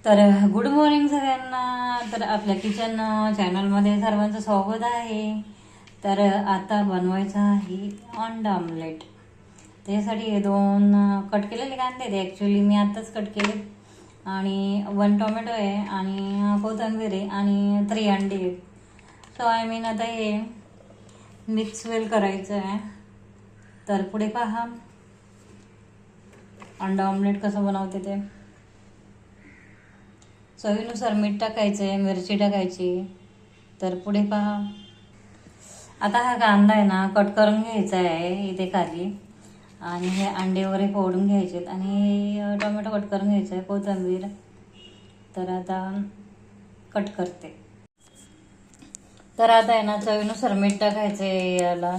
तर good morning सगळ्यांना. तर आपल्या किचन चॅनलमध्ये सर्वांचं स्वागत आहे. तर आता बनवायचं आहे अंडा आमलेट. त्यासाठी हे 2 कट केलेले कांदे ते ॲक्च्युली मी आत्ताच कट केले, आणि 1 टोमॅटो आहे, आणि कोथिंबीर आहे, आणि 3 अंडी आहेत. सो आय मीन आता हे मिक्स वेल करायचं आहे. तर पुढे पहा अंडा ऑमलेट कसं बनवते ते. चवीनुसार मीठ टाकायचं आहे, मिरची टाकायची. तर पुढे पहा. आता हा कांदा आहे ना कट करून घ्यायचा आहे इथे खाली, आणि हे अंडे वगैरे फोडून घ्यायचे, आणि टोमॅटो कट करून घ्यायचं आहे, कोथिंबीर. तर आता कट करते. तर आता आहे ना चवीनुसार मीठ टाकायचं आहे याला.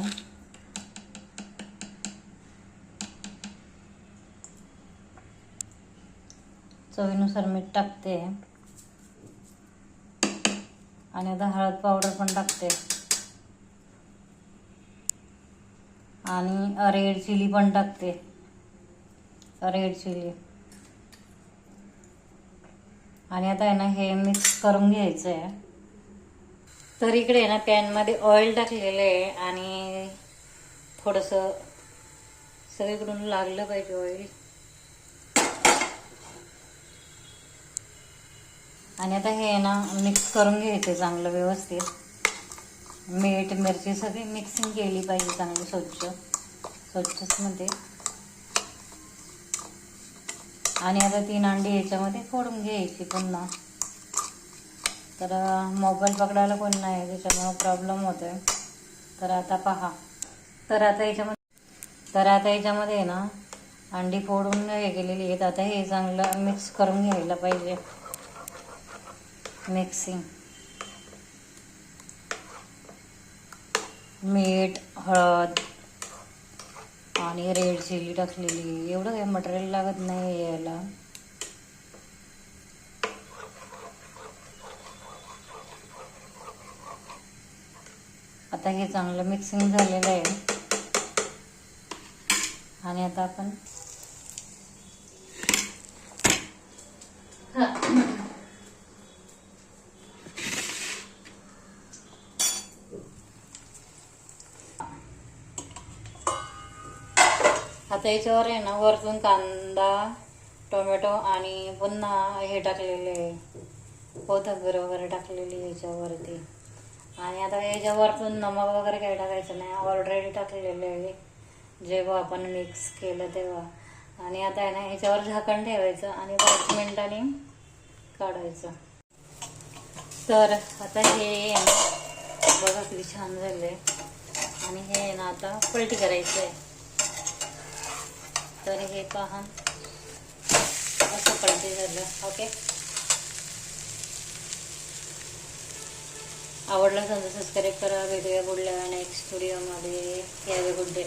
चवीनुसार मीठ टाकते, आणि आता हळद पावडर पण टाकते, आणि रेड चिली पण टाकते, रेड चिली. आणि आता आहे ना हे मिक्स करून घ्यायचं आहे. तर इकडे आहे ना पॅनमध्ये ऑइल टाकलेलं आहे, आणि थोडंसं सगळीकडून लागलं पाहिजे ऑइल. आणि आता हे ना मिक्स करून घ्यायचं चांगलं व्यवस्थित. मीठ मिरची सगळी मिक्सिंग केली पाहिजे चांगली स्वच्छच मध्ये. आणि आता 3 अंडी याच्यामध्ये फोडून घ्यायची पुन्हा. तर मोबाईल पकडायला कोण नाही त्याच्यामुळे प्रॉब्लेम होतोय. तर आता पहा. तर आता याच्यामध्ये ना अंडी फोडून हे केलेली आहेत. आता हे चांगलं मिक्स करून घ्यायला पाहिजे. मिक्सिंग, मीठ, हळद आणि रेड चिली टाकलेली. एवढं काही मटेरियल लागत नाही याला. आता हे चांगलं मिक्सिंग झालेलं आहे, आणि आता आपण आता याच्यावर आहे ना वरतून कांदा, टोमॅटो आणि पुन्हा हे टाकलेले कोथिंबीर वगैरे टाकलेली याच्यावरती. आणि आता याच्यावरतून नमक वगैरे काही टाकायचं नाही, ऑलरेडी टाकलेलं आहे जेव्हा आपण मिक्स केलं तेव्हा. आणि आता आहे ना याच्यावर झाकण ठेवायचं, आणि 5 मिनिटांनी काढायचं. तर आता हे बघा किती छान झालंय. आणि हे ना आता पलटी करायचं आहे. तर हे पहा असं पलटी झालं. ओके, आवडलं असेल तर सबस्क्राईब करा. भेटूया पुढल्या नेक्स्ट व्हिडिओमध्ये. Have a good day.